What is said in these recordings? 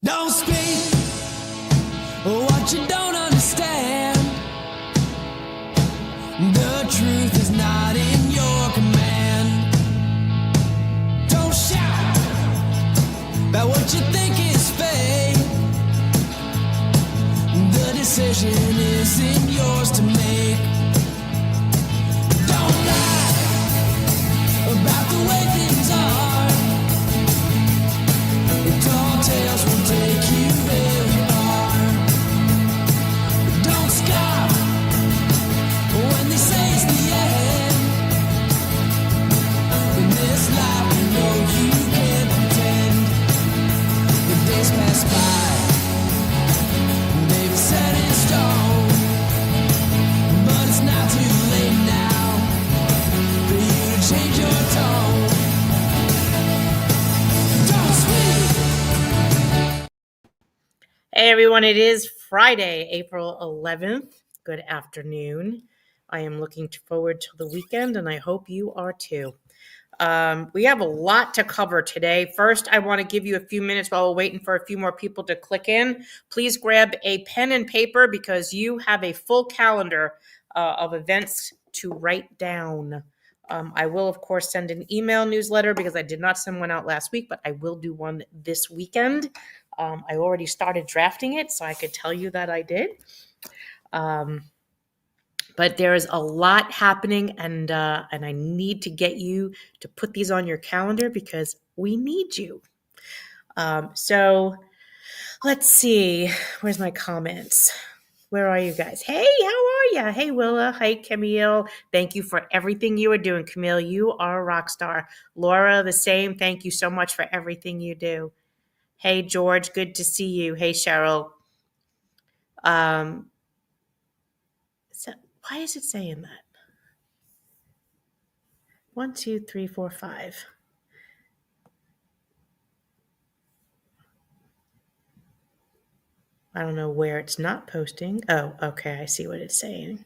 Don't speak what you don't understand. The truth is not in your command. Don't shout about what you think is fake. The decision isn't yours to make. Don't lie about the way things are. Tall tales will take you very far. Don't stop when they say it's the end. In this life, you know you can't pretend. The days pass by, they've set in stone. But it's not too late now for you to change your tone. Don't speak. Hey everyone, it is Friday, April 11th. Good afternoon. I am looking forward to the weekend and I hope you are too. We have a lot to cover today. First, I want to give you a few minutes while we're waiting for a few more people to click in. Please grab a pen and paper because you have a full calendar of events to write down. I will, of course, send an email newsletter because I did not send one out last week, but I will do one this weekend. I already started drafting it, so I could tell you that I did. But there is a lot happening, and I need to get you to put these on your calendar because we need you. So let's see. Where's my comments? Where are you guys? Hey, how are you? Hey, Willa. Hey, Camille. Thank you for everything you are doing. Camille, you are a rock star. Laura, the same. Thank you so much for everything you do. Hey, George, good to see you. Hey, Cheryl. So why is it saying that? 1, 2, 3, 4, 5. I don't know where it's not posting. Oh, okay. I see what it's saying.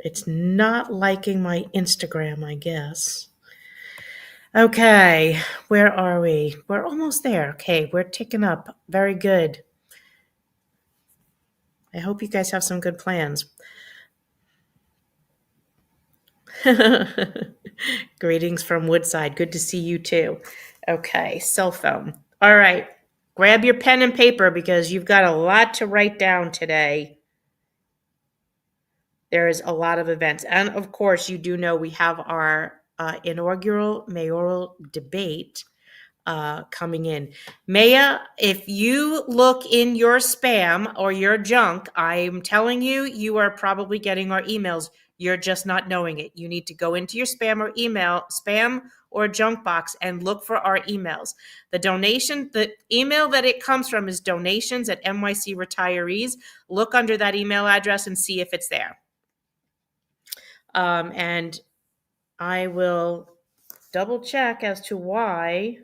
It's not liking my Instagram, I guess. Okay, where are we? We're almost there. Okay, we're ticking up. Very good. I hope you guys have some good plans. Greetings from Woodside. Good to see you too. Okay, cell phone. All right, grab your pen and paper because you've got a lot to write down today. There is a lot of events. And of course, you do know we have our inaugural mayoral debate coming in. Maya, if you look in your spam or your junk, I'm telling you, you are probably getting our emails. You're just not knowing it. You need to go into your spam or junk box and look for our emails. The email that it comes from is donations@NYC Retirees. Look under that email address and see if it's there. And I will double check as to why.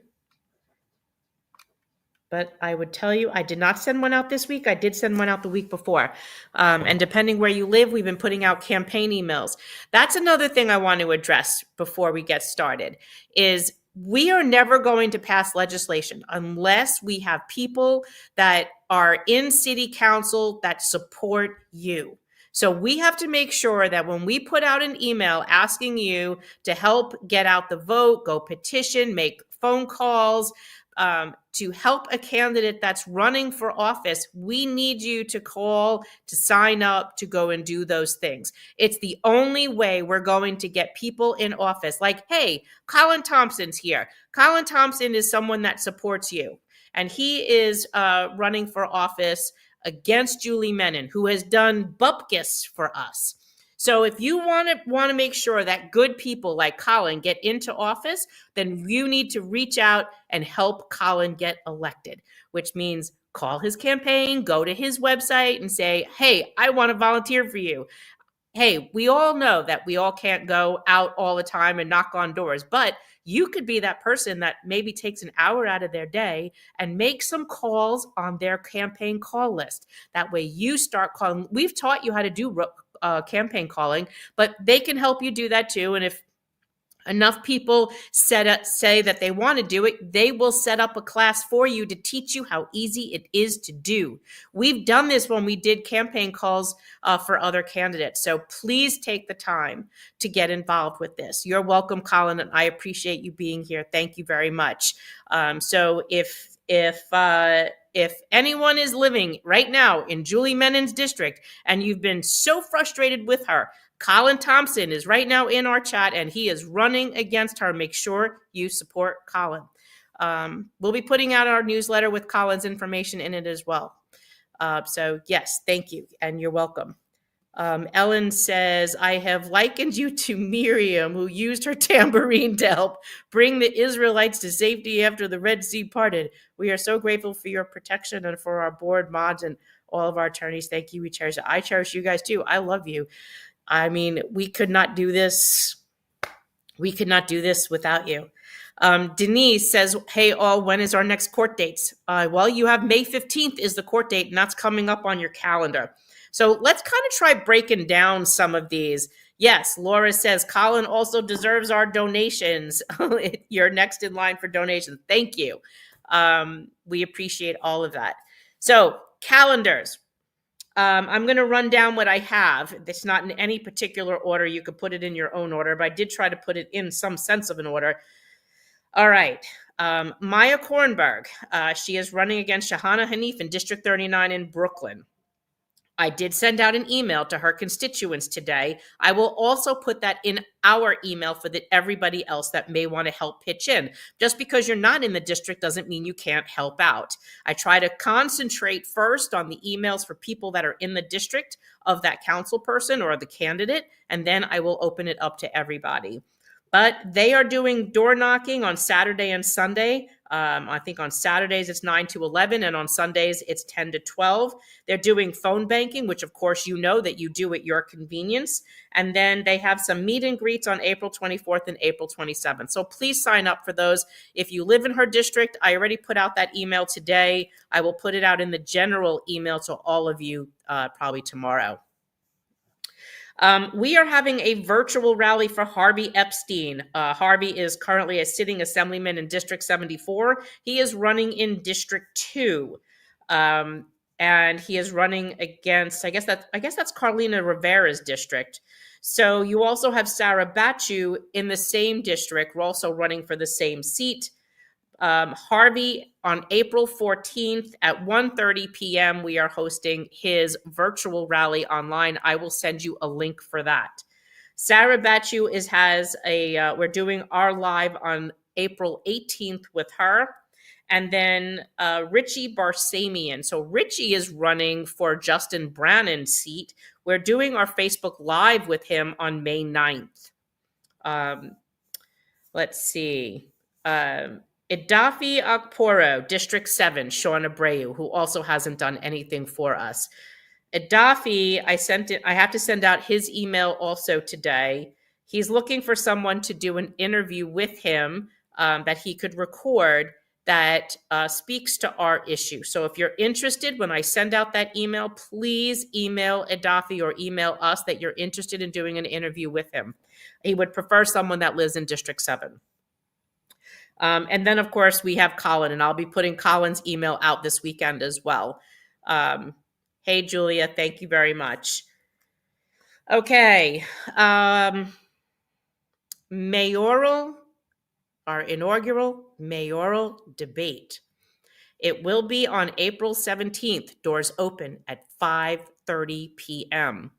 But I would tell you, I did not send one out this week. I did send one out the week before. And depending where you live, we've been putting out campaign emails. That's another thing I want to address before we get started is we are never going to pass legislation unless we have people that are in city council that support you. So we have to make sure that when we put out an email asking you to help get out the vote, go petition, make phone calls, to help a candidate that's running for office, we need you to call, to sign up, to go and do those things. It's the only way we're going to get people in office. Like, hey, Colin Thompson's here. Colin Thompson is someone that supports you. And he is running for office against Julie Menon, who has done bupkis for us. So if you want to make sure that good people like Colin get into office, then you need to reach out and help Colin get elected, which means call his campaign, go to his website and say, hey, I want to volunteer for you. Hey, we all know that we all can't go out all the time and knock on doors, but you could be that person that maybe takes an hour out of their day and make some calls on their campaign call list. That way you start calling. We've taught you how to do campaign calling, but they can help you do that too. And if enough people say that they want to do it, they will set up a class for you to teach you how easy it is to do. We've done this when we did campaign calls for other candidates. So please take the time to get involved with this. You're welcome, Colin, and I appreciate you being here. Thank you very much. So if anyone is living right now in Julie Menon's district and you've been so frustrated with her, Colin Thompson is right now in our chat and he is running against her. Make sure you support Colin. We'll be putting out our newsletter with Colin's information in it as well. So yes, thank you. And you're welcome. Ellen says, I have likened you to Miriam, who used her tambourine to help bring the Israelites to safety after the Red Sea parted. We are so grateful for your protection and for our board mods and all of our attorneys. Thank you. We cherish it. I cherish you guys too. I love you. I mean, we could not do this. We could not do this without you. Denise says, hey, all, when is our next court dates? Well, you have May 15th is the court date, and that's coming up on your calendar. So let's kind of try breaking down some of these. Yes, Laura says, Colin also deserves our donations. You're next in line for donations. Thank you. We appreciate all of that. So calendars. I'm going to run down what I have. It's not in any particular order. You could put it in your own order, but I did try to put it in some sense of an order. All right. Maya Kornberg. She is running against Shahana Hanif in District 39 in Brooklyn. I did send out an email to her constituents today. I will also put that in our email for everybody else that may want to help pitch in. Just because you're not in the district doesn't mean you can't help out. I try to concentrate first on the emails for people that are in the district of that council person or the candidate, and then I will open it up to everybody. But they are doing door knocking on Saturday and Sunday. I think on Saturdays it's 9 to 11, and on Sundays it's 10 to 12. They're doing phone banking, which of course you know that you do at your convenience. And then they have some meet and greets on April 24th and April 27th. So please sign up for those. If you live in her district, I already put out that email today. I will put it out in the general email to all of you probably tomorrow. We are having a virtual rally for Harvey Epstein. Harvey is currently a sitting assemblyman in District 74. He is running in District 2. And he is running against, I guess that's Carlina Rivera's district. So you also have Sarah Bachu in the same district. We're also running for the same seat. Harvey, on April 14th at 1:30 p.m., we are hosting his virtual rally online. I will send you a link for that. Sarah Bachu we're doing our live on April 18th with her. And then Richie Barsamian. So Richie is running for Justin Brannan's seat. We're doing our Facebook Live with him on May 9th. Let's see. Idafi Akporo, District 7, Sean Abreu, who also hasn't done anything for us. Idafi, I have to send out his email also today. He's looking for someone to do an interview with him that he could record that speaks to our issue. So if you're interested, when I send out that email, please email Idafi or email us that you're interested in doing an interview with him. He would prefer someone that lives in District 7. And then, of course, we have Colin, and I'll be putting Colin's email out this weekend as well. Hey, Julia, thank you very much. Okay. Mayoral, our inaugural mayoral debate. It will be on April 17th. Doors open at 5:30 p.m.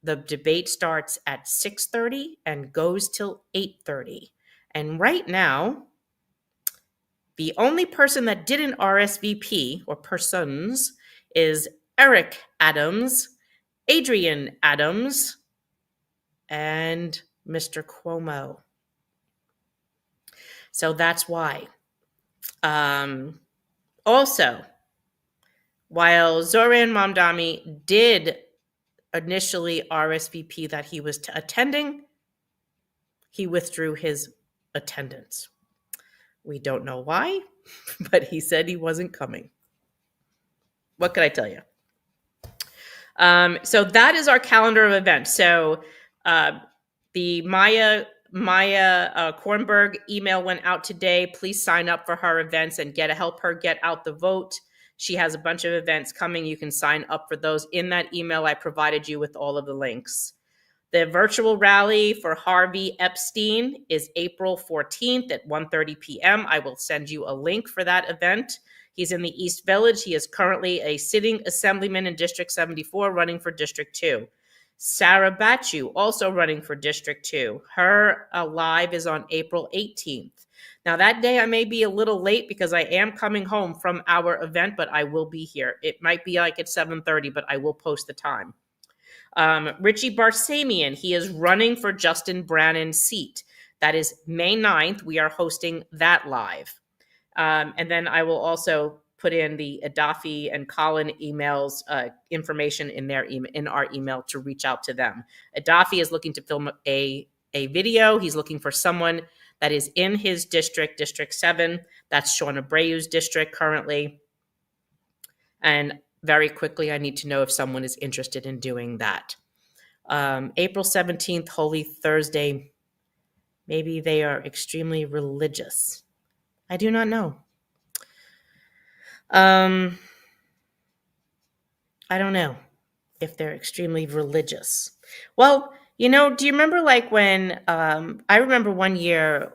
The debate starts at 6:30 and goes till 8:30. And right now, the only person that didn't RSVP, or persons, is Eric Adams, Adrian Adams, and Mr. Cuomo. So that's why. Also, while Zoran Mamdani did initially RSVP that he was attending, he withdrew his attendance. We don't know why, but he said he wasn't coming. What could I tell you? So that is our calendar of events. So the Maya Maya Kornberg email went out today. Please sign up for her events and help her get out the vote. She has a bunch of events coming. You can sign up for those in that email. I provided you with all of the links. The virtual rally for Harvey Epstein is April 14th at 1:30 p.m. I will send you a link for that event. He's in the East Village. He is currently a sitting assemblyman in District 74 running for District 2. Sarah Batchu, also running for District 2. Her live is on April 18th. Now, that day I may be a little late because I am coming home from our event, but I will be here. It might be like at 7:30, but I will post the time. Richie Barsamian, he is running for Justin Brannan's seat. That is May 9th. We are hosting that live. And then I will also put in the Adafi and Colin emails information in our email to reach out to them. Adafi is looking to film a video. He's looking for someone that is in his district, District 7. That's Sean Abreu's district currently. And very quickly, I need to know if someone is interested in doing that. April 17th, Holy Thursday. Maybe they are extremely religious. I do not know. I don't know if they're extremely religious. Well, do you remember like when I remember one year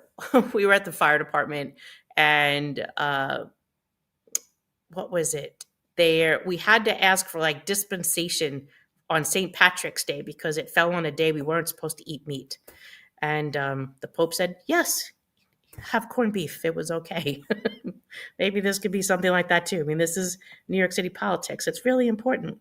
we were at the fire department and what was it? We had to ask for like dispensation on St. Patrick's Day because it fell on a day we weren't supposed to eat meat. And the Pope said, yes, have corned beef. It was okay. Maybe this could be something like that too. I mean, this is New York City politics. It's really important.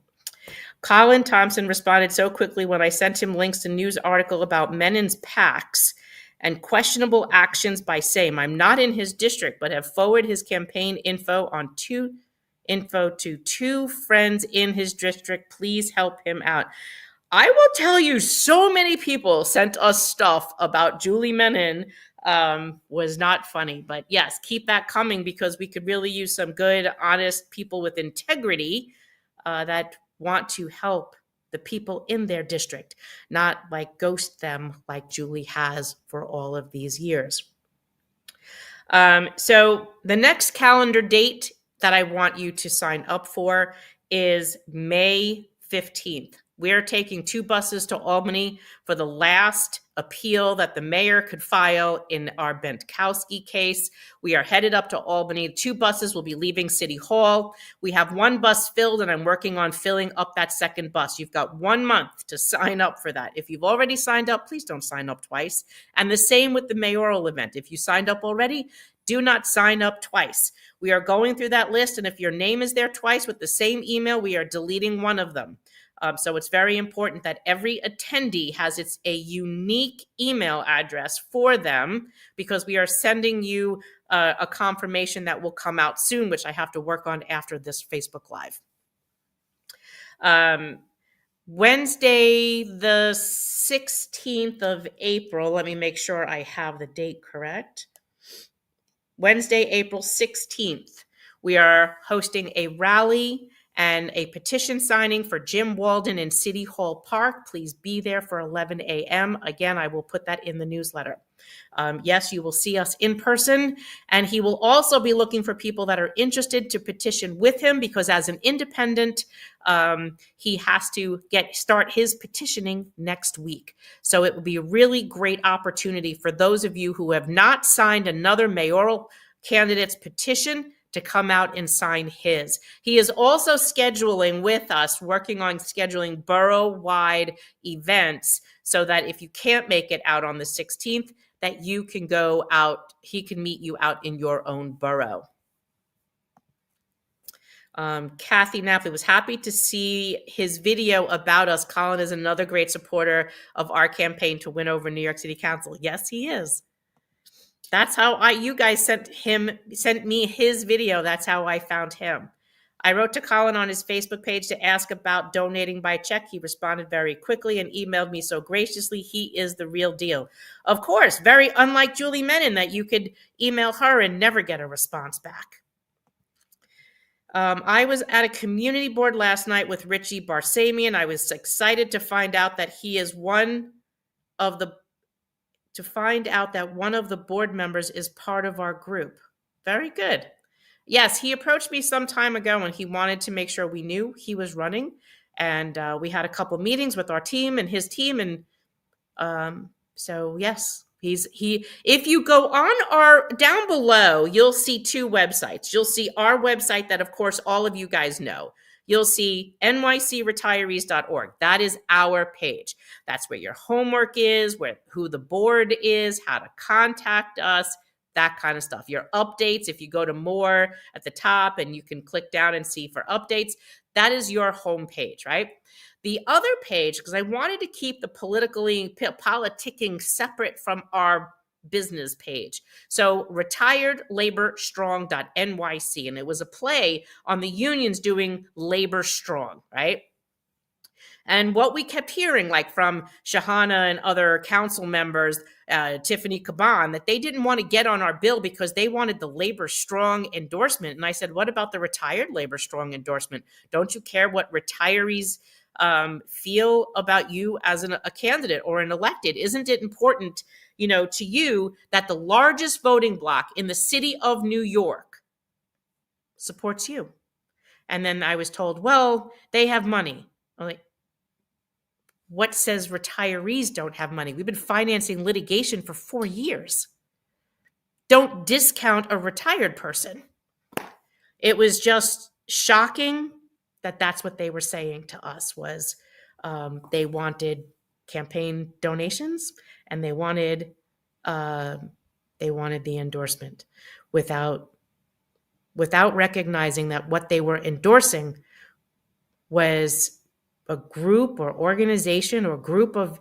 Colin Thompson responded so quickly when I sent him links to news article about Menin's PACs and questionable actions by same. I'm not in his district, but have forwarded his campaign info to two friends in his district. Please help him out. I will tell you, so many people sent us stuff about Julie Menin. Was not funny, but yes, keep that coming because we could really use some good, honest people with integrity that want to help the people in their district, not like ghost them like Julie has for all of these years. So the next calendar date that I want you to sign up for is May 15th. We are taking 2 buses to Albany for the last appeal that the mayor could file in our Bentkowski case. We are headed up to Albany. 2 buses will be leaving City Hall. We have 1 bus filled, and I'm working on filling up that second bus. You've got 1 month to sign up for that. If you've already signed up, please don't sign up twice. And the same with the mayoral event. If you signed up already, do not sign up twice. We are going through that list, and if your name is there twice with the same email, we are deleting one of them. So it's very important that every attendee has a unique email address for them because we are sending you a confirmation that will come out soon, which I have to work on after this Facebook Live. Wednesday, the 16th of April, let me make sure I have the date correct. Wednesday, April 16th, we are hosting a rally and a petition signing for Jim Walden in City Hall Park. Please be there for 11 a.m. Again, I will put that in the newsletter. Yes, you will see us in person, and he will also be looking for people that are interested to petition with him because as an independent, he has to start his petitioning next week. So it will be a really great opportunity for those of you who have not signed another mayoral candidate's petition to come out and sign his. He is also scheduling with us, working on scheduling borough-wide events so that if you can't make it out on the 16th, that you can go out, he can meet you out in your own borough. Kathy Napoli was happy to see his video about us. Colin is another great supporter of our campaign to win over New York City Council. Yes, he is. That's how you guys sent me his video. That's how I found him. I wrote to Colin on his Facebook page to ask about donating by check. He responded very quickly and emailed me so graciously. He is the real deal. Of course, very unlike Julie Menin that you could email her and never get a response back. I was at a community board last night with Richie Barsamian. I was excited to find out that he is one of the to find out that one of the board members is part of our group. Very good. Yes, he approached me some time ago and he wanted to make sure we knew he was running. And we had a couple meetings with our team and his team. And so yes, if you go on our down below, you'll see two websites. You'll see our website that of course all of you guys know. You'll see nycretirees.org. That is our page. That's where your homework is, who the board is, how to contact us, that kind of stuff. Your updates, if you go to more at the top and you can click down and see for updates, that is your home page, right? The other page, because I wanted to keep the politicking separate from our business page. So retiredlaborstrong.nyc, and it was a play on the unions doing labor strong, right? And what we kept hearing, like from Shahana and other council members, Tiffany Caban, that they didn't want to get on our bill because they wanted the labor strong endorsement. And I said, what about the retired labor strong endorsement? Don't you care what retirees feel about you as a candidate or an elected? Isn't it important, to you that the largest voting bloc in the city of New York supports you? And then I was told, well, they have money. I'm like, what says retirees don't have money? We've been financing litigation for 4 years. Don't discount a retired person. It was just shocking that that's what they were saying to us was they wanted campaign donations and they wanted the endorsement without recognizing that what they were endorsing was a group or organization or group of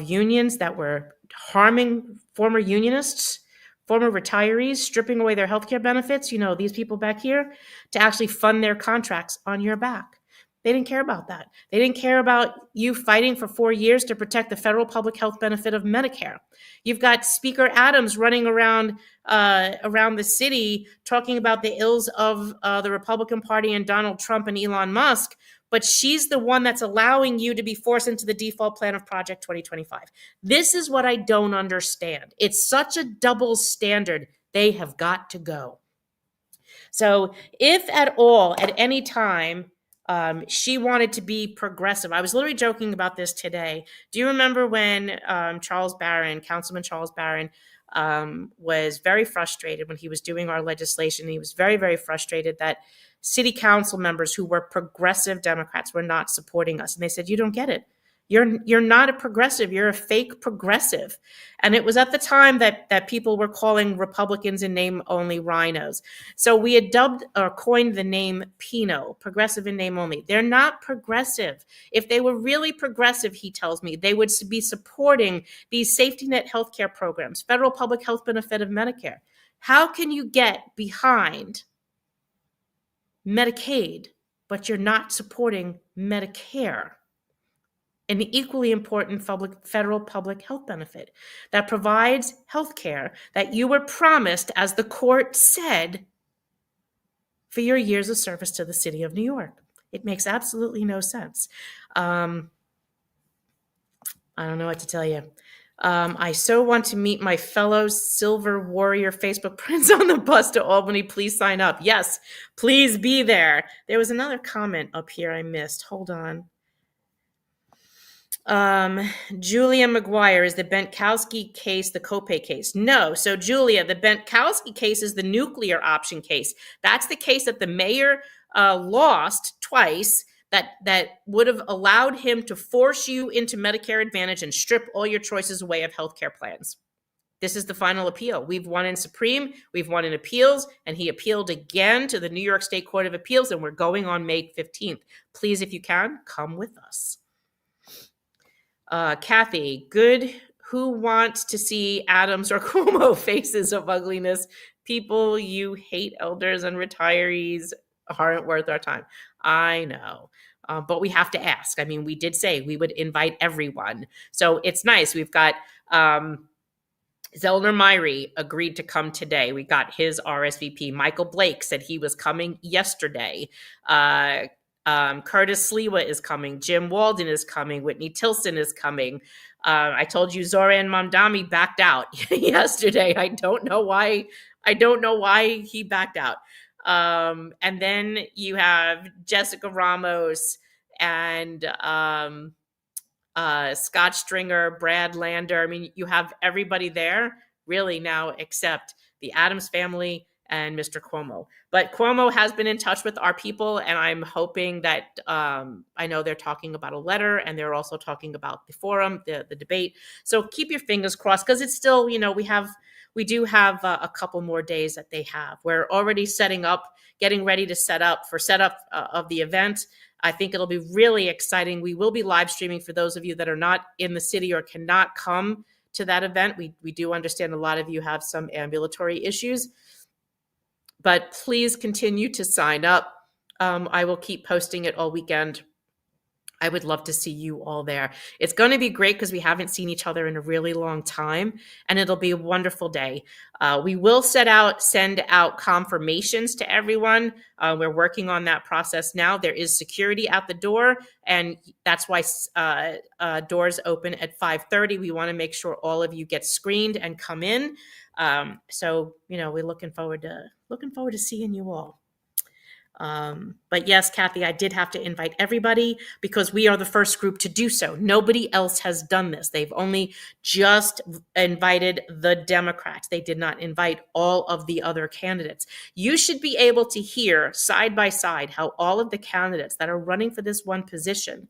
unions that were harming former unionists, former retirees, stripping away their healthcare benefits, these people back here, to actually fund their contracts on your back. They didn't care about that. They didn't care about you fighting for 4 years to protect the federal public health benefit of Medicare. You've got Speaker Adams running around the city talking about the ills of the Republican Party and Donald Trump and Elon Musk, but she's the one that's allowing you to be forced into the default plan of Project 2025. This is what I don't understand. It's such a double standard. They have got to go. So if at all, at any time, she wanted to be progressive. I was literally joking about this today. Do you remember when Councilman Charles Barron, was very frustrated when he was doing our legislation? He was very, very frustrated that city council members who were progressive Democrats were not supporting us. And they said, you don't get it. You're not a progressive. You're a fake progressive. And it was at the time that people were calling Republicans in name only rhinos. So we had dubbed or coined the name PINO, progressive in name only. They're not progressive. If they were really progressive, he tells me, they would be supporting these safety net healthcare programs, federal public health benefit of Medicare. How can you get behind Medicaid, but you're not supporting Medicare? An equally important federal public health benefit that provides health care that you were promised, as the court said, for your years of service to the city of New York. It makes absolutely no sense. I don't know what to tell you. I so want to meet my fellow Silver Warrior Facebook friends on the bus to Albany. Please sign up. Yes, please be there. There was another comment up here I missed. Hold on. Julia McGuire, is the Bentkowski case the copay case? No. So Julia, the Bentkowski case is the nuclear option case. That's the case that the mayor lost twice, that would have allowed him to force you into Medicare Advantage and strip all your choices away of healthcare plans. This is the final appeal. We've won in Supreme, we've won in appeals, and he appealed again to the New York State Court of Appeals, and we're going on May 15th. Please, if you can, come with us. Kathy, good. Who wants to see Adams or Cuomo faces of ugliness? People, you hate elders and retirees aren't worth our time. I know. But we have to ask. I mean, we did say we would invite everyone. So it's nice. We've got Zellner Myrie agreed to come today. We got his RSVP. Michael Blake said he was coming yesterday. Curtis Sliwa is coming. Jim Walden is coming. Whitney Tilson is coming. I told you Zoran Mamdani backed out yesterday. I don't know why. I don't know why he backed out. And then you have Jessica Ramos and Scott Stringer, Brad Lander. I mean, you have everybody there really now except the Adams family and Mr. Cuomo. But Cuomo has been in touch with our people, and I'm hoping that I know they're talking about a letter, and they're also talking about the forum, the debate. So keep your fingers crossed, because it's still, we do have a couple more days that they have. We're already getting ready to set up of the event. I think it'll be really exciting. We will be live streaming for those of you that are not in the city or cannot come to that event. We do understand a lot of you have some ambulatory issues, but please continue to sign up. I will keep posting it all weekend. I would love to see you all there. It's going to be great because we haven't seen each other in a really long time, and it'll be a wonderful day. We will send out confirmations to everyone. We're working on that process now. There is security at the door, and that's why doors open at 5:30. We want to make sure all of you get screened and come in. So we're looking forward to seeing you all. But yes, Kathy, I did have to invite everybody because we are the first group to do so. Nobody else has done this. They've only just invited the Democrats. They did not invite all of the other candidates. You should be able to hear side by side how all of the candidates that are running for this one position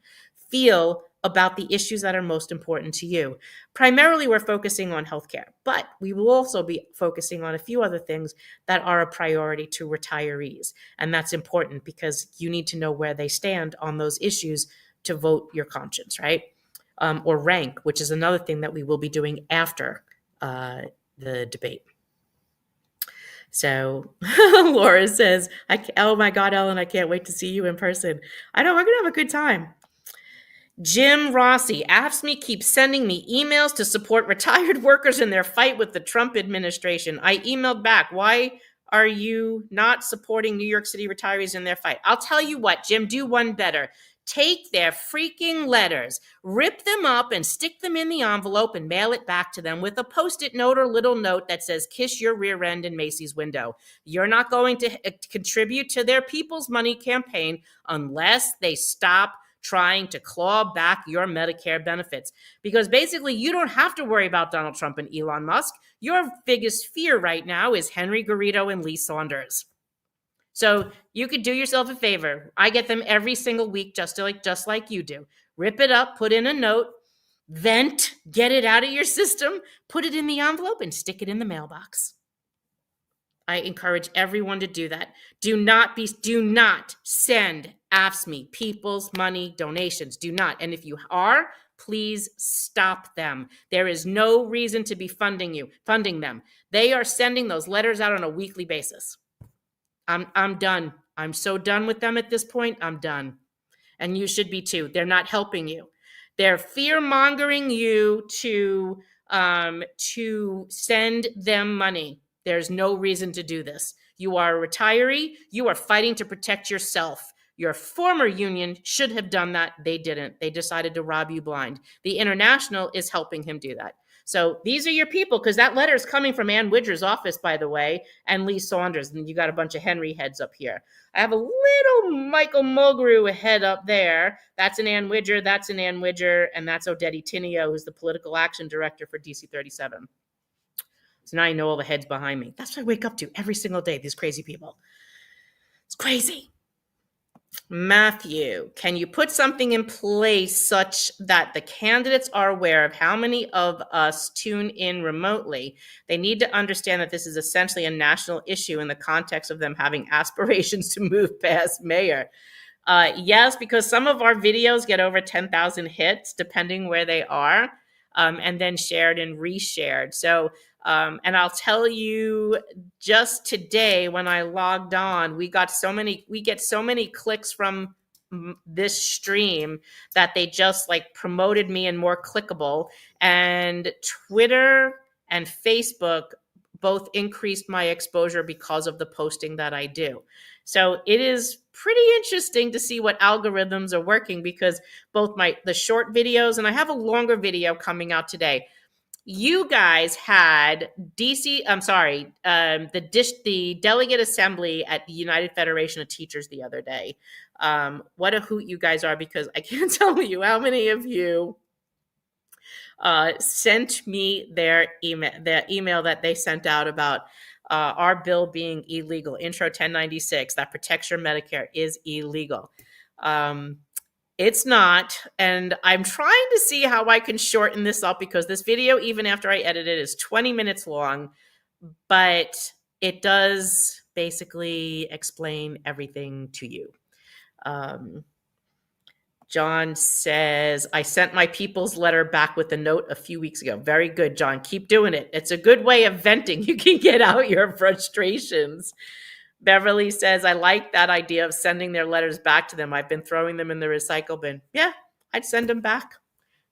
feel about the issues that are most important to you. Primarily, we're focusing on healthcare, but we will also be focusing on a few other things that are a priority to retirees. And that's important because you need to know where they stand on those issues to vote your conscience, right? Or rank, which is another thing that we will be doing after the debate. So Laura says, oh my God, Ellen, I can't wait to see you in person. I know, we're going to have a good time. Jim Rossi, AFSCME keeps sending me emails to support retired workers in their fight with the Trump administration. I emailed back, why are you not supporting New York City retirees in their fight? I'll tell you what, Jim, do one better. Take their freaking letters, rip them up and stick them in the envelope and mail it back to them with a Post-it note or little note that says, kiss your rear end in Macy's window. You're not going to contribute to their People's Money campaign unless they stop trying to claw back your Medicare benefits. Because basically, you don't have to worry about Donald Trump and Elon Musk. Your biggest fear right now is Henry Garrido and Lee Saunders. So you could do yourself a favor. I get them every single week, just like you do. Rip it up, put in a note, vent, get it out of your system, put it in the envelope, and stick it in the mailbox. I encourage everyone to do that. Do not send AFSCME People's Money donations. Do not. And if you are, please stop them. There is no reason to be funding them. They are sending those letters out on a weekly basis. I'm done. I'm so done with them at this point. I'm done. And you should be too. They're not helping you. They're fear-mongering you to send them money. There's no reason to do this. You are a retiree. You are fighting to protect yourself. Your former union should have done that. They didn't. They decided to rob you blind. The International is helping him do that. So these are your people, because that letter is coming from Ann Widger's office, by the way, and Lee Saunders. And you got a bunch of Henry heads up here. I have a little Michael Mulgrew head up there. That's an Ann Widger. That's an Ann Widger. And that's Odette Tinio, who's the political action director for DC 37. So now I know all the heads behind me. That's what I wake up to every single day, these crazy people. It's crazy. Matthew, can you put something in place such that the candidates are aware of how many of us tune in remotely? They need to understand that this is essentially a national issue in the context of them having aspirations to move past mayor. Yes, because some of our videos get over 10,000 hits, depending where they are, and then shared and reshared. So, and I'll tell you, just today when I logged on, we get so many clicks from this stream that they just like promoted me and more clickable. And Twitter and Facebook both increased my exposure because of the posting that I do. So it is pretty interesting to see what algorithms are working, because both the short videos, and I have a longer video coming out today. You guys had the delegate assembly at the United Federation of Teachers the other day. What a hoot you guys are, because I can't tell you how many of you sent me their email that they sent out about our bill being illegal. Intro 1096 that protects your Medicare is illegal. It's not, and I'm trying to see how I can shorten this up, because this video, even after I edit it, is 20 minutes long, but it does basically explain everything to you. John says, I sent my people's letter back with a note a few weeks ago. Very good, John. Keep doing it. It's a good way of venting. You can get out your frustrations. Beverly says, I like that idea of sending their letters back to them. I've been throwing them in the recycle bin. Yeah, I'd send them back.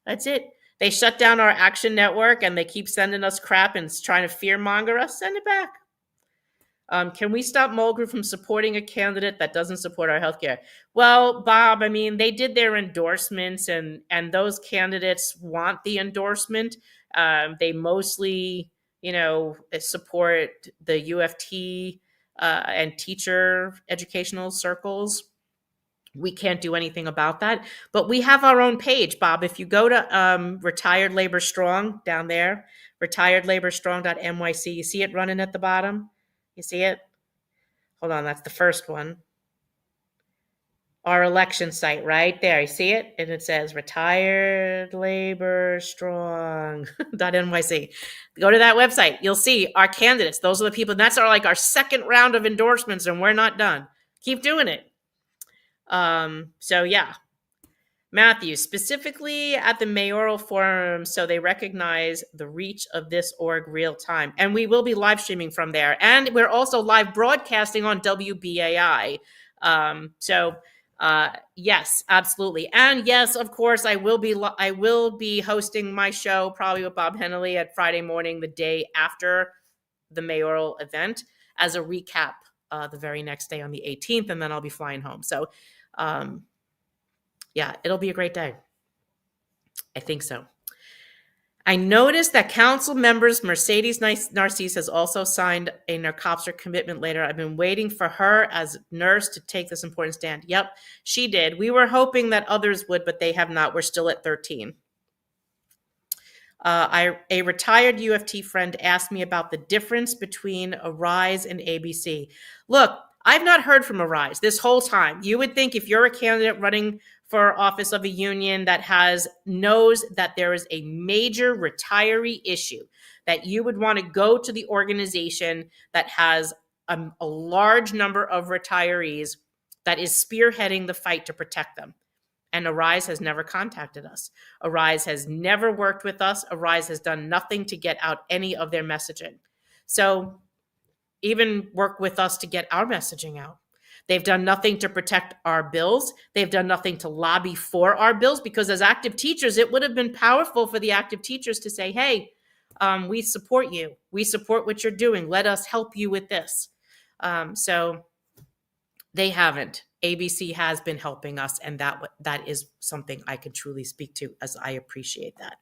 That's it. They shut down our Action Network and they keep sending us crap and trying to fearmonger us. Send it back. Can we stop Mulgrew from supporting a candidate that doesn't support our healthcare? Well, Bob, I mean, they did their endorsements, and those candidates want the endorsement. They mostly, support the UFT and teacher educational circles. We can't do anything about that, but we have our own page, Bob. If you go to Retired Labor Strong down there, retiredlaborstrong.nyc, you see it running at the bottom? You see it? Hold on, that's the first one. Our election site right there. You see it? And it says retiredlaborstrong.nyc. Go to that website. You'll see our candidates. Those are the people. That's our second round of endorsements, and we're not done. Keep doing it. So yeah. Matthew, specifically at the Mayoral Forum, so they recognize the reach of this org real time. And we will be live streaming from there. And we're also live broadcasting on WBAI. Yes, absolutely. And yes, of course, I will be hosting my show probably with Bob Hennelly at Friday morning, the day after the Mayoral event, as a recap the very next day on the 18th, and then I'll be flying home. So, yeah, it'll be a great day. I think so. I noticed that council members Mercedes Narcisse has also signed a NARCOPSR commitment letter. I've been waiting for her as nurse to take this important stand. Yep, she did. We were hoping that others would, but they have not. We're still at 13. A retired UFT friend asked me about the difference between Arise and ABC. Look, I've not heard from Arise this whole time. You would think if you're a candidate running for office of a union that knows that there is a major retiree issue, that you would want to go to the organization that has a large number of retirees that is spearheading the fight to protect them. And Arise has never contacted us. Arise has never worked with us. Arise has done nothing to get out any of their messaging. So even work with us to get our messaging out. They've done nothing to protect our bills. They've done nothing to lobby for our bills, because as active teachers, it would have been powerful for the active teachers to say, hey, we support you. We support what you're doing. Let us help you with this. So they haven't. ABC has been helping us, and that is something I can truly speak to, as I appreciate that.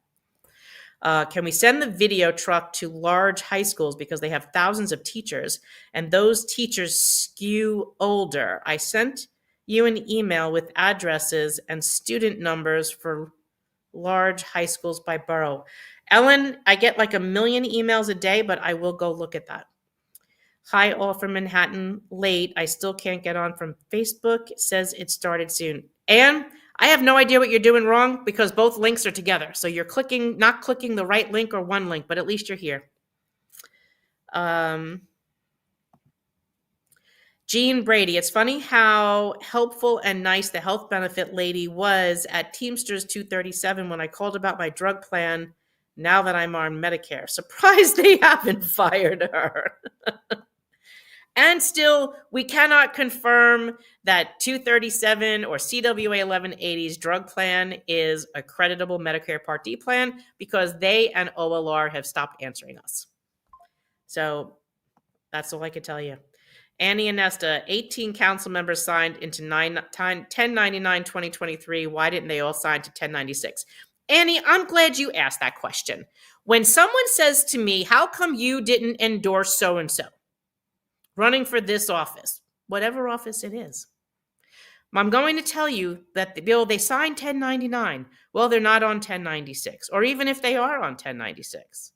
Can we send the video truck to large high schools because they have thousands of teachers and those teachers skew older? I sent you an email with addresses and student numbers for large high schools by borough. Ellen, I get like 1 million emails a day, but I will go look at that. Hi, all from Manhattan. Late. I still can't get on from Facebook. It says it started soon. And I have no idea what you're doing wrong, because both links are together. So you're not clicking the right link or one link, but at least you're here. Jean Brady, it's funny how helpful and nice the health benefit lady was at Teamsters 237 when I called about my drug plan now that I'm on Medicare. Surprised they haven't fired her. And still, we cannot confirm that 237 or CWA 1180's drug plan is a creditable Medicare Part D plan, because they and OLR have stopped answering us. So that's all I could tell you. Annie and Nesta, 18 council members signed into 1099 2023. Why didn't they all sign to 1096? Annie, I'm glad you asked that question. When someone says to me, how come you didn't endorse so-and-so running for this office, whatever office it is, I'm going to tell you that the bill, they signed 1099. Well, they're not on 1096. Or even if they are on 1096,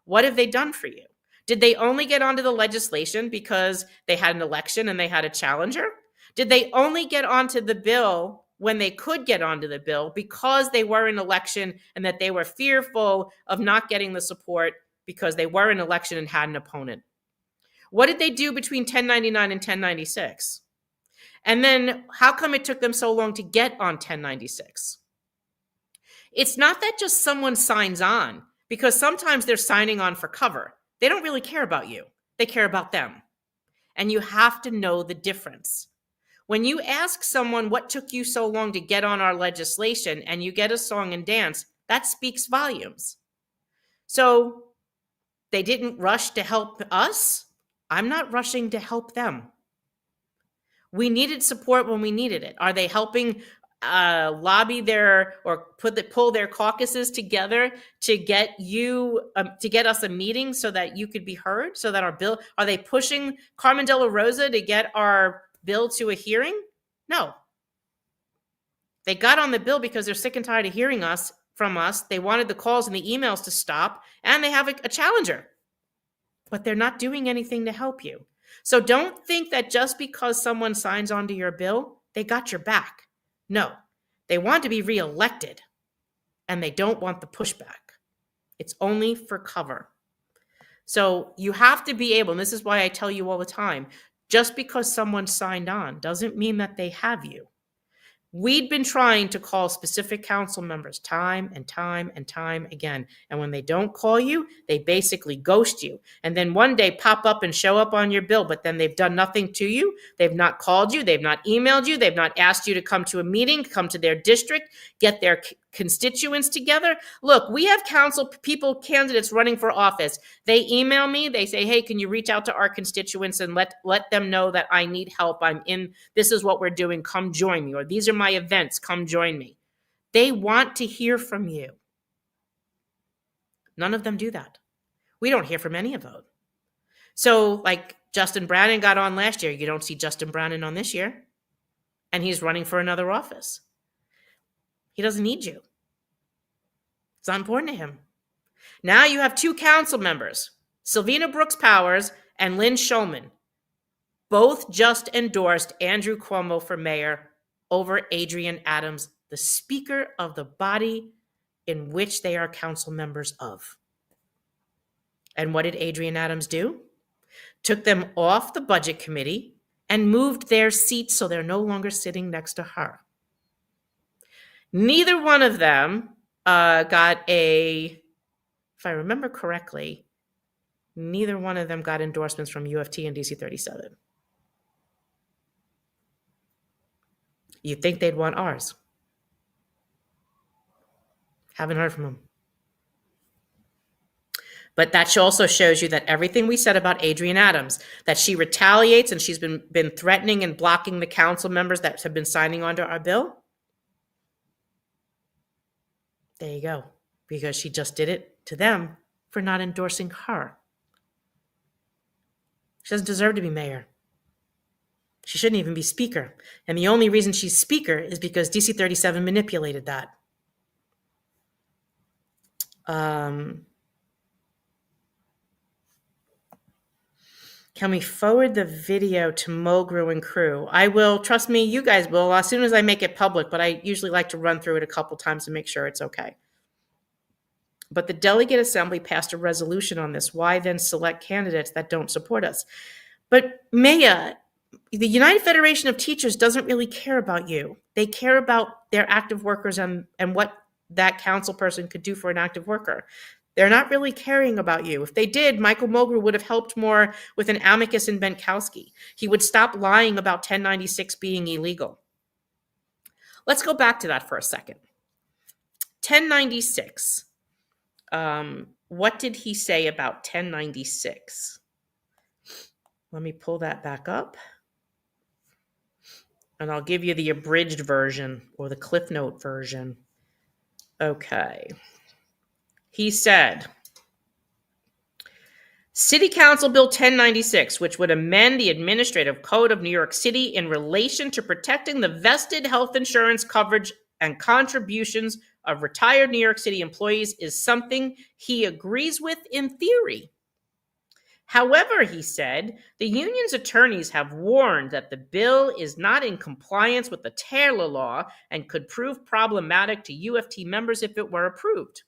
what have they done for you? Did they only get onto the legislation because they had an election and they had a challenger? Did they only get onto the bill when they could get onto the bill because they were in election and that they were fearful of not getting the support because they were in election and had an opponent? What did they do between 1099 and 1096? And then how come it took them so long to get on 1096? It's not that just someone signs on, because sometimes they're signing on for cover. They don't really care about you. They care about them. And you have to know the difference. When you ask someone what took you so long to get on our legislation and you get a song and dance, that speaks volumes. So they didn't rush to help us. I'm not rushing to help them. We needed support when we needed it. Are they helping lobby their or pull their caucuses together to get you to get us a meeting so that you could be heard, so that our bill? Are they pushing Carmen De La Rosa to get our bill to a hearing? No. They got on the bill because they're sick and tired of hearing from us. They wanted the calls and the emails to stop, and they have a challenger, but they're not doing anything to help you. So don't think that just because someone signs onto your bill, they got your back. No, they want to be reelected, and they don't want the pushback. It's only for cover. So you have to be able, and this is why I tell you all the time, just because someone signed on doesn't mean that they have you. We'd been trying to call specific council members time and time and time again. And when they don't call you, they basically ghost you. And then one day pop up and show up on your bill, but then they've done nothing to you. They've not called you. They've not emailed you. They've not asked you to come to a meeting, come to their district, get their constituents together. Look, we have candidates running for office. They email me. They say, hey, can you reach out to our constituents and let them know that I need help. This is what we're doing. Come join me. Or these are my events. Come join me. They want to hear from you. None of them do that. We don't hear from any of them. So like Justin Brannan got on last year. You don't see Justin Brannan on this year. And he's running for another office. He doesn't need you. It's not important to him. Now you have two council members, Sylvina Brooks Powers and Lynn Shulman, both just endorsed Andrew Cuomo for mayor over Adrienne Adams, the Speaker of the body in which they are council members of. And what did Adrienne Adams do? Took them off the budget committee and moved their seats so they're no longer sitting next to her. Neither one of them got if I remember correctly, neither one of them got endorsements from UFT and DC 37. You'd think they'd want ours. Haven't heard from them. But that also shows you that everything we said about Adrienne Adams, that she retaliates and she's been threatening and blocking the council members that have been signing onto our bill. There you go. Because she just did it to them for not endorsing her. She doesn't deserve to be mayor. She shouldn't even be speaker. And the only reason she's speaker is because DC 37 manipulated that. Can we forward the video to Mulgrew and crew? I will. Trust me, you guys will as soon as I make it public, but I usually like to run through it a couple times to make sure it's okay. But the delegate assembly passed a resolution on this. Why then select candidates that don't support us? But Maya, the United Federation of Teachers doesn't really care about you. They care about their active workers and what that council person could do for an active worker. They're not really caring about you. If they did, Michael Mulgrew would have helped more with an amicus in Benkowski. He would stop lying about 1096 being illegal. Let's go back to that for a second. 1096. what did he say about 1096? Let me pull that back up. And I'll give you the abridged version or the Cliff Note version. Okay. He said, City Council Bill 1096, which would amend the Administrative Code of New York City in relation to protecting the vested health insurance coverage and contributions of retired New York City employees, is something he agrees with in theory. However, he said, the union's attorneys have warned that the bill is not in compliance with the Taylor Law and could prove problematic to UFT members if it were approved.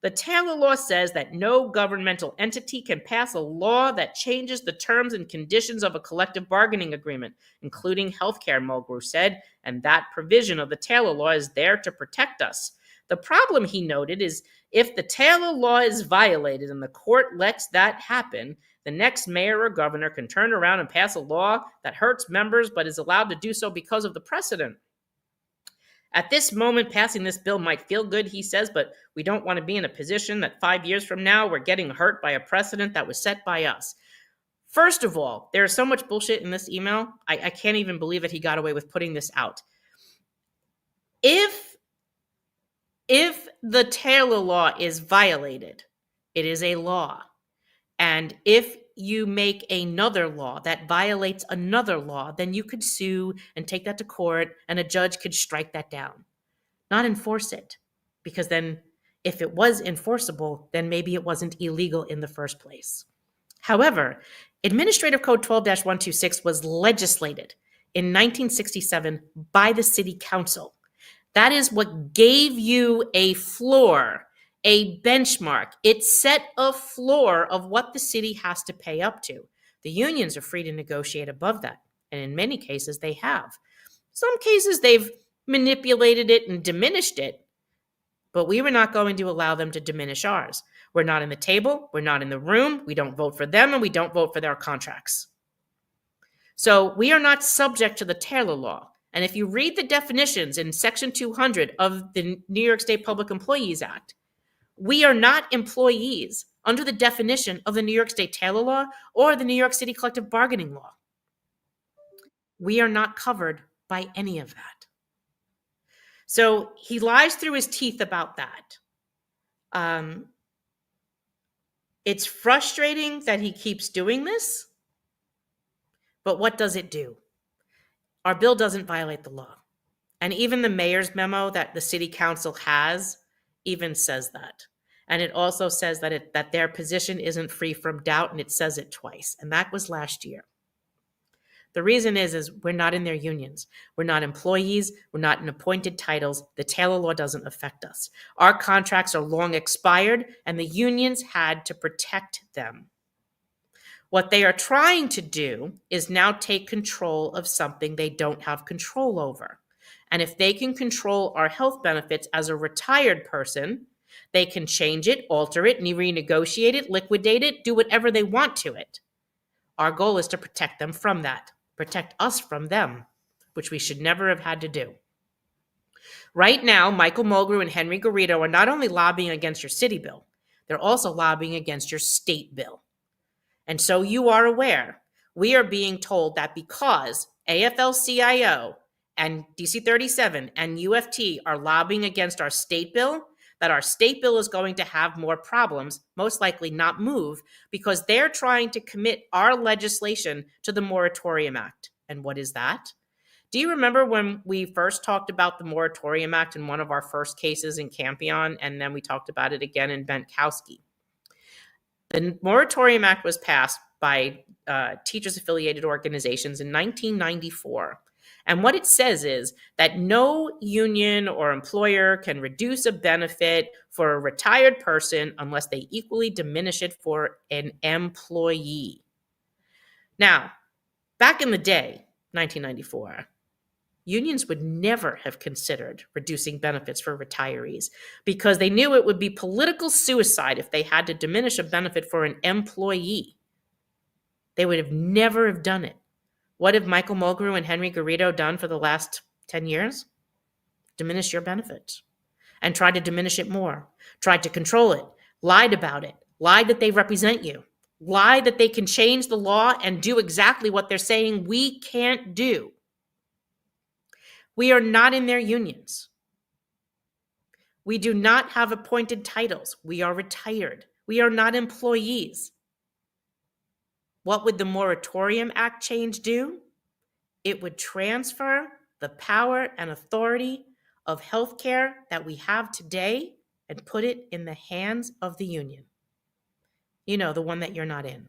The Taylor Law says that no governmental entity can pass a law that changes the terms and conditions of a collective bargaining agreement, including healthcare, Mulgrew said, and that provision of the Taylor Law is there to protect us. The problem, he noted, is if the Taylor Law is violated and the court lets that happen, the next mayor or governor can turn around and pass a law that hurts members but is allowed to do so because of the precedent. At this moment, passing this bill might feel good, he says, but we don't want to be in a position that 5 years from now we're getting hurt by a precedent that was set by us. First of all, there is so much bullshit in this email. I can't even believe that he got away with putting this out. If the Taylor Law is violated, it is a law. And if you make another law that violates another law, then you could sue and take that to court, and a judge could strike that down, not enforce it. Because then if it was enforceable, then maybe it wasn't illegal in the first place. However, Administrative Code 12-126 was legislated in 1967 by the City Council. That is what gave you a floor, a benchmark. It set a floor of what the city has to pay up to. The unions are free to negotiate above that, and in many cases they have. Some cases they've manipulated it and diminished it, but we were not going to allow them to diminish ours. We're not in the table, we're not in the room, we don't vote for them, and we don't vote for their contracts. So we are not subject to the Taylor Law. And if you read the definitions in Section 200 of the New York State Public Employees Act, we are not employees under the definition of the New York State Taylor Law or the New York City Collective Bargaining Law. We are not covered by any of that. So he lies through his teeth about that. It's frustrating that he keeps doing this, but what does it do? Our bill doesn't violate the law. And even the mayor's memo that the city council has even says that. And it also says that their position isn't free from doubt, and it says it twice. And that was last year. The reason is we're not in their unions. We're not employees. We're not in appointed titles. The Taylor Law doesn't affect us. Our contracts are long expired, and the unions had to protect them. What they are trying to do is now take control of something they don't have control over. And if they can control our health benefits as a retired person, they can change it, alter it, renegotiate it, liquidate it, do whatever they want to it. Our goal is to protect them from that, protect us from them, which we should never have had to do. Right now, Michael Mulgrew and Henry Garrido are not only lobbying against your city bill, they're also lobbying against your state bill. And so you are aware, we are being told that because AFL-CIO and DC 37 and UFT are lobbying against our state bill, that our state bill is going to have more problems, most likely not move, because they're trying to commit our legislation to the Moratorium Act. And what is that? Do you remember when we first talked about the Moratorium Act in one of our first cases in Campion, and then we talked about it again in Bentkowski? The Moratorium Act was passed by teachers-affiliated organizations in 1994. And what it says is that no union or employer can reduce a benefit for a retired person unless they equally diminish it for an employee. Now, back in the day, 1994, unions would never have considered reducing benefits for retirees because they knew it would be political suicide if they had to diminish a benefit for an employee. They would have never have done it. What have Michael Mulgrew and Henry Garrido done for the last 10 years? Diminish your benefits and try to diminish it more, tried to control it, lied about it, lied that they represent you, lied that they can change the law and do exactly what they're saying we can't do. We are not in their unions. We do not have appointed titles. We are retired. We are not employees. What would the Moratorium Act change do? It would transfer the power and authority of healthcare that we have today and put it in the hands of the union. You know, the one that you're not in.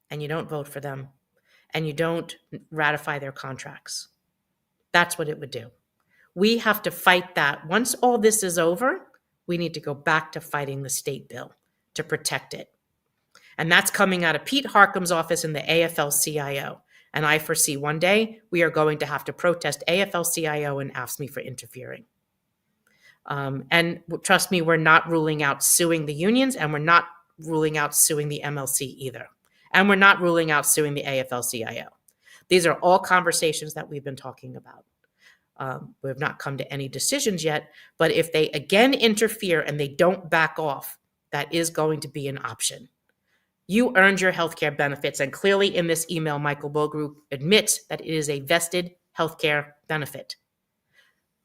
And you don't vote for them. And you don't ratify their contracts. That's what it would do. We have to fight that. Once all this is over, we need to go back to fighting the state bill to protect it. And that's coming out of Pete Harcum's office in the AFL-CIO. And I foresee one day we are going to have to protest AFL-CIO and AFSCME for interfering. And trust me, we're not ruling out suing the unions, and we're not ruling out suing the MLC either. And we're not ruling out suing the AFL-CIO. These are all conversations that we've been talking about. We have not come to any decisions yet, but if they again interfere and they don't back off, that is going to be an option. You earned your healthcare benefits, and clearly in this email, Michael Bogru admits that it is a vested healthcare benefit.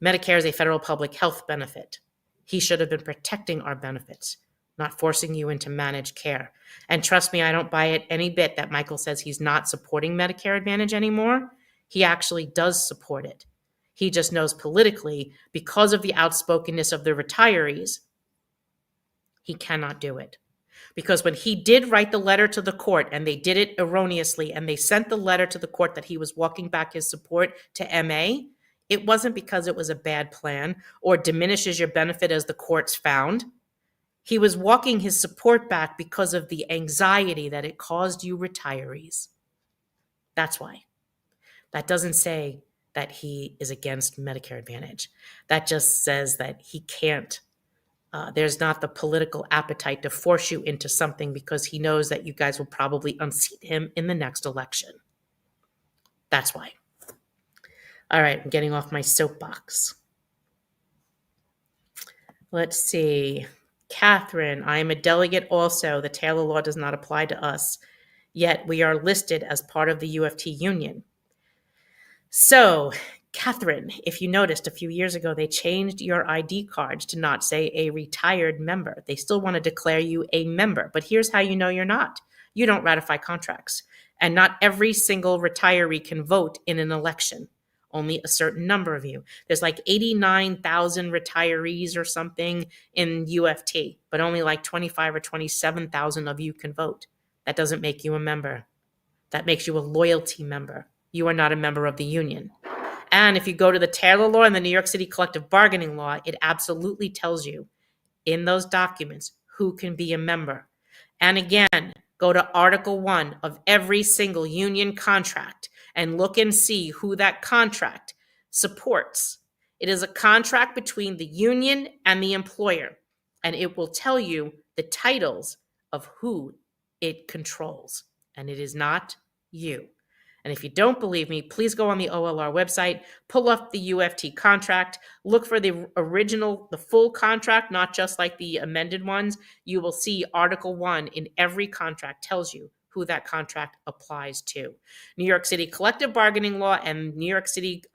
Medicare is a federal public health benefit. He should have been protecting our benefits, not forcing you into managed care. And trust me, I don't buy it any bit that Michael says he's not supporting Medicare Advantage anymore. He actually does support it. He just knows politically, because of the outspokenness of the retirees, he cannot do it. Because when he did write the letter to the court, and they did it erroneously, and they sent the letter to the court that he was walking back his support to MA, it wasn't because it was a bad plan or diminishes your benefit as the courts found. He was walking his support back because of the anxiety that it caused you retirees. That's why. That doesn't say that he is against Medicare Advantage. That just says that he can't. There's not the political appetite to force you into something because he knows that you guys will probably unseat him in the next election. That's why. All right, I'm getting off my soapbox. Let's see. Catherine, I am a delegate also. The Taylor Law does not apply to us, yet we are listed as part of the UFT union. So, Catherine, if you noticed a few years ago, they changed your ID cards to not say a retired member. They still want to declare you a member, but here's how you know you're not. You don't ratify contracts, and not every single retiree can vote in an election. Only a certain number of you. There's like 89,000 retirees or something in UFT, but only like 25 or 27,000 of you can vote. That doesn't make you a member. That makes you a loyalty member. You are not a member of the union. And if you go to the Taylor Law and the New York City Collective Bargaining Law, it absolutely tells you in those documents who can be a member. And again, go to Article 1 of every single union contract and look and see who that contract supports. It is a contract between the union and the employer, and it will tell you the titles of who it controls, and it is not you. And if you don't believe me, please go on the OLR website, pull up the UFT contract, look for the original, the full contract, not just like the amended ones. You will see Article 1 in every contract tells you who that contract applies to. New York City Collective Bargaining Law and New York State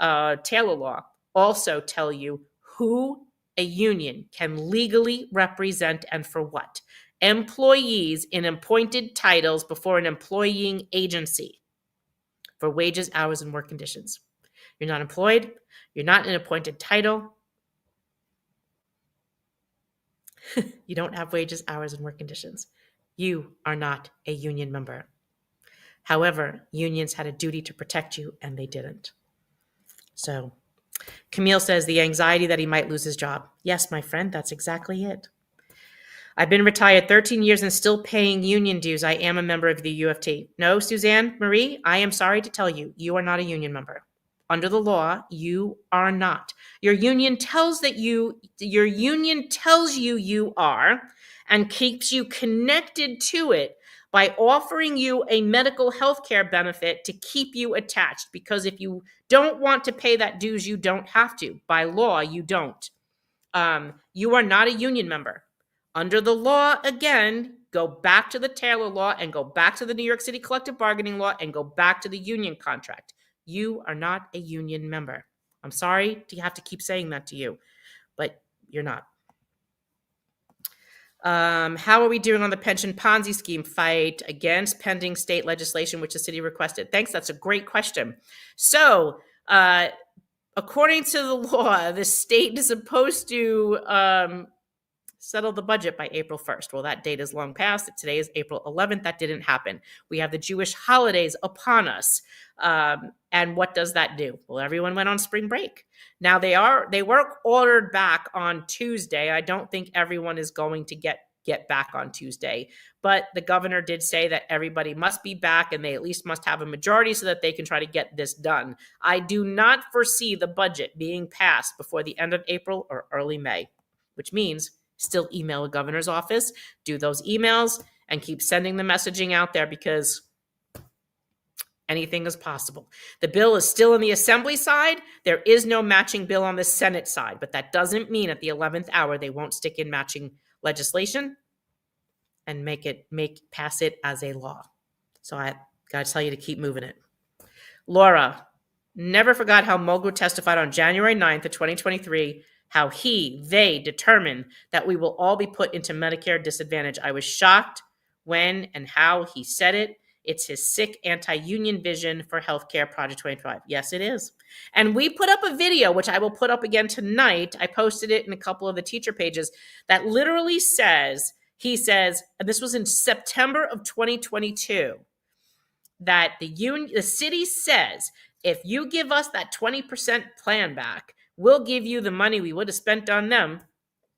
Taylor Law also tell you who a union can legally represent and for what. Employees in appointed titles before an employing agency for wages, hours, and work conditions. You're not employed. You're not in an appointed title. You don't have wages, hours, and work conditions. You are not a union member. However, unions had a duty to protect you, and they didn't. So, Camille says the anxiety that he might lose his job. Yes, my friend, that's exactly it. I've been retired 13 years and still paying union dues. I am a member of the UFT. No, Suzanne Marie, I am sorry to tell you, you are not a union member. Under the law, you are not. Your union tells you you are and keeps you connected to it by offering you a medical health care benefit to keep you attached. Because if you don't want to pay that dues, you don't have to. By law, you don't. You are not a union member. Under the law, again, go back to the Taylor law and go back to the New York City collective bargaining law and go back to the union contract. You are not a union member. I'm sorry to have to keep saying that to you, but you're not. How are we doing on the pension Ponzi scheme fight against pending state legislation, which the city requested? Thanks. That's a great question. So, according to the law, the state is supposed to settle the budget by April 1st. Well, that date is long past. Today is April 11th. That didn't happen. We have the Jewish holidays upon us. And what does that do? Well, everyone went on spring break. Now they were ordered back on Tuesday. I don't think everyone is going to get back on Tuesday, but the governor did say that everybody must be back and they at least must have a majority so that they can try to get this done. I do not foresee the budget being passed before the end of April or early May, which means still email the governor's office, do those emails, and keep sending the messaging out there because anything is possible. The bill is still in the assembly side. There is no matching bill on the Senate side, but that doesn't mean at the 11th hour they won't stick in matching legislation and pass it as a law. So I got to tell you to keep moving it. Laura, never forgot how Mulgrew testified on January 9th of 2023 how they determined that we will all be put into Medicare disadvantage. I was shocked when and how he said it. It's his sick anti-union vision for healthcare, Project 25. Yes, it is. And we put up a video, which I will put up again tonight. I posted it in a couple of the teacher pages that literally says, he says, and this was in September of 2022, that the city says, if you give us that 20% plan back, we'll give you the money we would have spent on them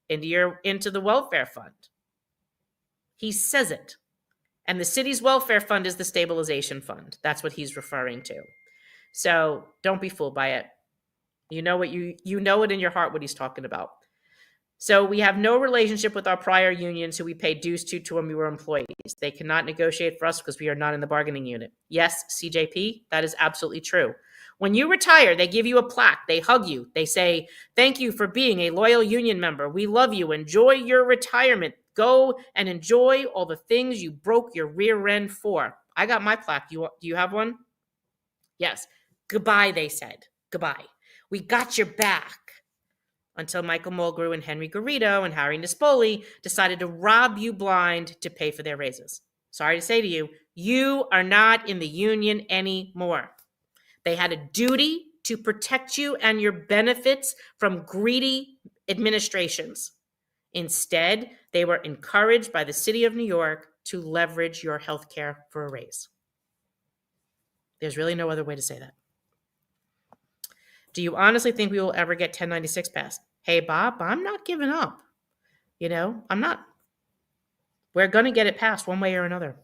into the welfare fund. He says it. And the city's welfare fund is the stabilization fund. That's what he's referring to. So don't be fooled by it. You know it in your heart what he's talking about. So we have no relationship with our prior unions who we paid dues to when we were employees. They cannot negotiate for us because we are not in the bargaining unit. Yes, CJP, that is absolutely true. When you retire, they give you a plaque. They hug you. They say, thank you for being a loyal union member. We love you. Enjoy your retirement. Go and enjoy all the things you broke your rear end for. I got my plaque. Do you have one? Yes. Goodbye, they said. Goodbye. We got your back. Until Michael Mulgrew and Henry Garrido and Harry Nespoli decided to rob you blind to pay for their raises. Sorry to say to you, you are not in the union anymore. They had a duty to protect you and your benefits from greedy administrations. Instead, they were encouraged by the city of New York to leverage your health care for a raise. There's really no other way to say that. Do you honestly think we will ever get 1096 passed? Hey, Bob, I'm not giving up. I'm not. We're going to get it passed one way or another.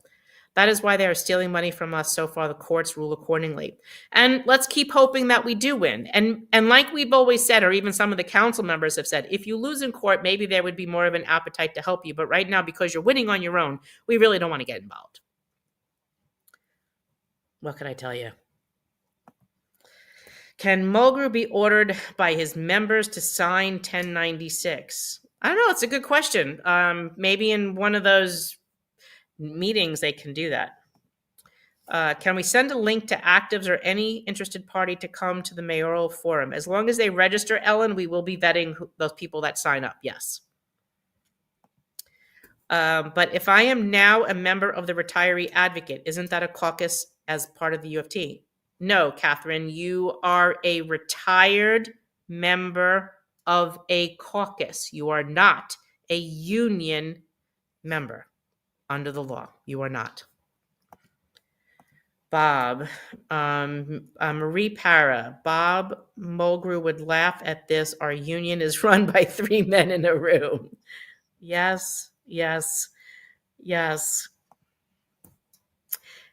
That is why they are stealing money from us. So far, the courts rule accordingly. And let's keep hoping that we do win. And like we've always said, or even some of the council members have said, if you lose in court, maybe there would be more of an appetite to help you. But right now, because you're winning on your own, we really don't want to get involved. What can I tell you? Can Mulgrew be ordered by his members to sign 1096? I don't know. It's a good question. Maybe in one of those meetings they can do that. Can we send a link to actives or any interested party to come to the mayoral forum? As long as they register, Ellen, we will be vetting those people that sign up. Yes. But if I am now a member of the retiree advocate, isn't that a caucus as part of the UFT? No, Catherine, you are a retired member of a caucus. You are not a union member under the law. You are not. Bob, Marie Para, Bob Mulgrew would laugh at this. Our union is run by 3 men in a room. Yes, yes, yes.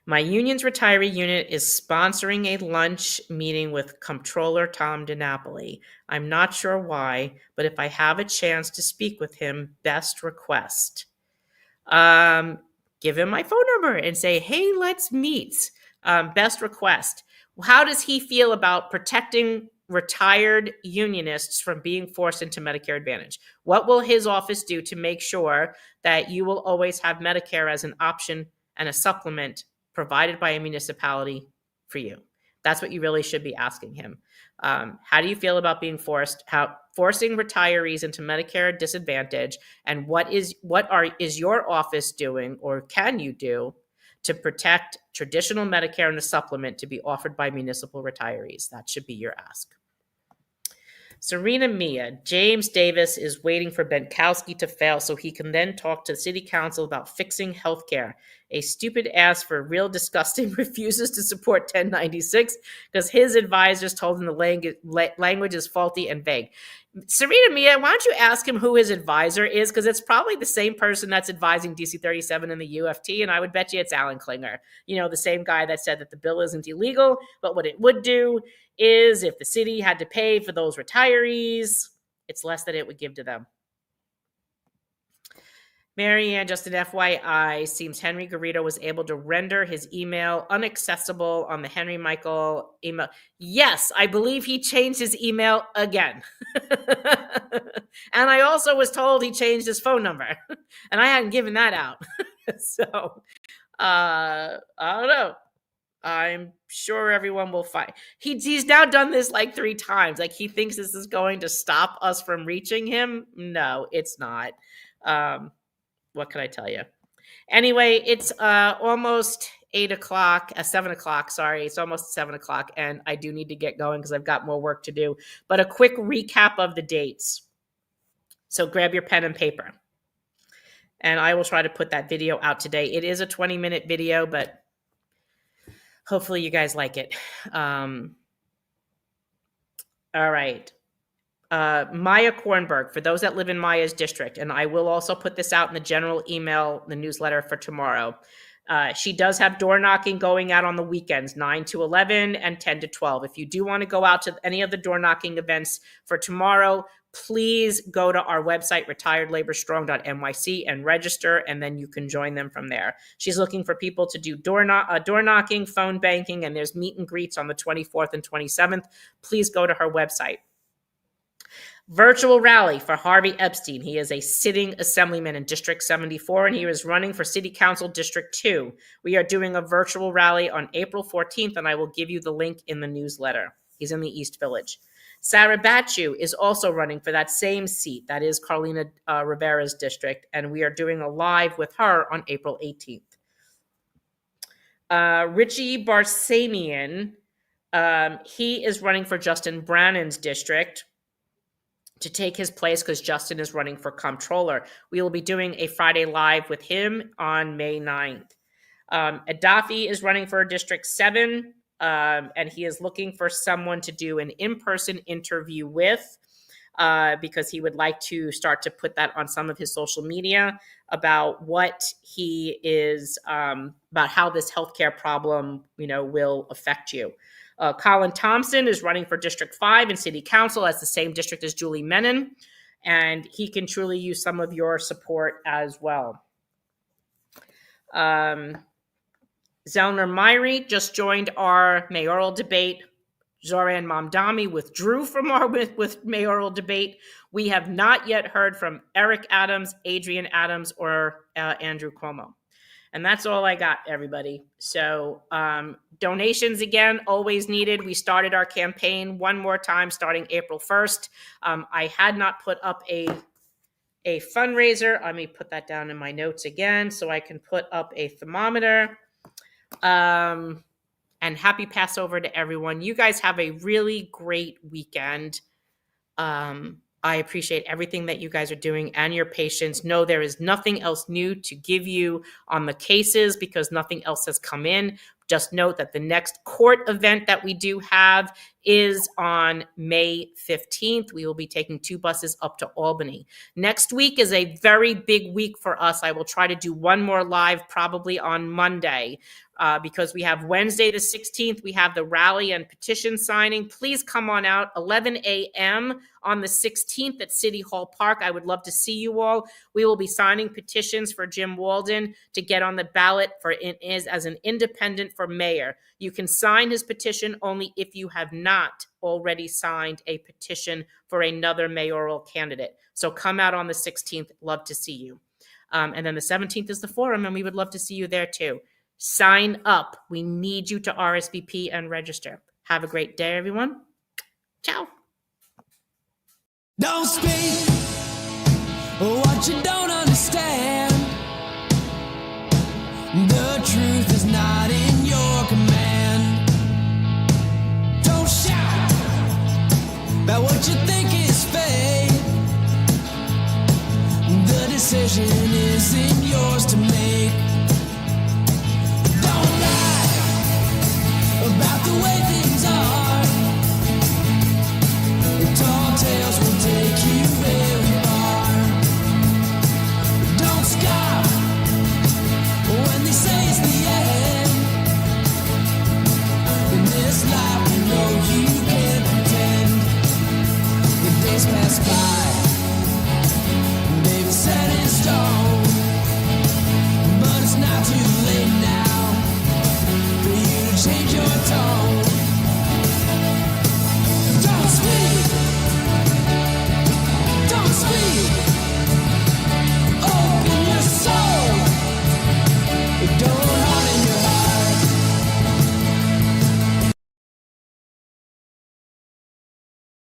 My union's retiree unit is sponsoring a lunch meeting with Comptroller Tom DiNapoli. I'm not sure why, but if I have a chance to speak with him, best request. Give him my phone number and say, hey, let's meet. Best request. How does he feel about protecting retired unionists from being forced into Medicare Advantage? What will his office do to make sure that you will always have Medicare as an option and a supplement provided by a municipality for you? That's what you really should be asking him. How do you feel about being forcing retirees into Medicare disadvantage? And what is your office doing, or can you do, to protect traditional Medicare and a supplement to be offered by municipal retirees? That should be your ask. Serena Mia, James Davis is waiting for Benkowski to fail so he can then talk to the city council about fixing healthcare. A stupid ass for real disgusting refuses to support 1096 because his advisors told him the language is faulty and vague. Serena Mia, why don't you ask him who his advisor is? Because it's probably the same person that's advising DC 37 and the UFT, and I would bet you it's Alan Klinger. You know, the same guy that said that the bill isn't illegal, but what it would do is if the city had to pay for those retirees, it's less that it would give to them. Marianne, just an FYI, seems Henry Garrido was able to render his email inaccessible on the Henry Michael email. Yes, I believe he changed his email again. And I also was told he changed his phone number, and I hadn't given that out. So, I don't know. I'm sure everyone will find. He's now done this like 3 times. Like, he thinks this is going to stop us from reaching him. No, it's not. What can I tell you? Anyway, it's almost 7 o'clock. Sorry, it's almost 7 o'clock, and I do need to get going because I've got more work to do. But a quick recap of the dates. So grab your pen and paper. And I will try to put that video out today. It is a 20-minute video, but hopefully you guys like it. All right. Maya Kornberg, for those that live in Maya's district, and I will also put this out in the general email, the newsletter for tomorrow. She does have door knocking going out on the weekends, 9 to 11 and 10 to 12. If you do want to go out to any of the door knocking events for tomorrow, please go to our website, retiredlaborstrong.nyc, and register, and then you can join them from there. She's looking for people to do door knocking, phone banking, and there's meet and greets on the 24th and 27th. Please go to her website. Virtual rally for Harvey Epstein. He is a sitting assemblyman in District 74, and he is running for City Council District 2. We are doing a virtual rally on April 14th, and I will give you the link in the newsletter. He's in the East Village. Sarah Batchu is also running for that same seat. That is Carlina Rivera's district, and we are doing a live with her on April 18th. Richie Barsamian, he is running for Justin Brannan's district to take his place because Justin is running for comptroller. We will be doing a Friday live with him on May 9th. Adafi is running for District 7, and he is looking for someone to do an in-person interview with because he would like to start to put that on some of his social media about what he is, about how this healthcare problem, will affect you. Colin Thompson is running for District 5 in City Council as the same district as Julie Menon, and he can truly use some of your support as well. Zellner Myrie just joined our mayoral debate. Zoran Mamdani withdrew from our with mayoral debate. We have not yet heard from Eric Adams, Adrian Adams, or Andrew Cuomo. And that's all I got, everybody. So donations, again, always needed. We started our campaign one more time starting April 1st. I had not put up a fundraiser. Let me put that down in my notes again so I can put up a thermometer. And happy Passover to everyone. You guys have a really great weekend. I appreciate everything that you guys are doing and your patience. No, there is nothing else new to give you on the cases because nothing else has come in. Just note that the next court event that we do have is on May 15th. We will be taking 2 buses up to Albany. Next week is a very big week for us. I will try to do one more live probably on Monday. Because we have Wednesday the 16th, we have the rally and petition signing. Please come on out, 11 a.m. on the 16th at City Hall Park. I would love to see you all. We will be signing petitions for Jim Walden to get on the ballot as an independent for for mayor. You can sign his petition only if you have not already signed a petition for another mayoral candidate. So come out on the 16th. Love to see you. And then the 17th is the forum, and we would love to see you there too. Sign up. We need you to RSVP and register. Have a great day, everyone. Ciao. Don't speak what you don't understand. The truth is not in your command. Don't shout about what you think is fake. The decision isn't yours to make. Don't lie about the way things are. Tall tales will take you very far. Don't scoff when they say it's the end. In this life you know you can't pretend. The days pass by, baby set in stone. But it's not too late now for you to change your tone.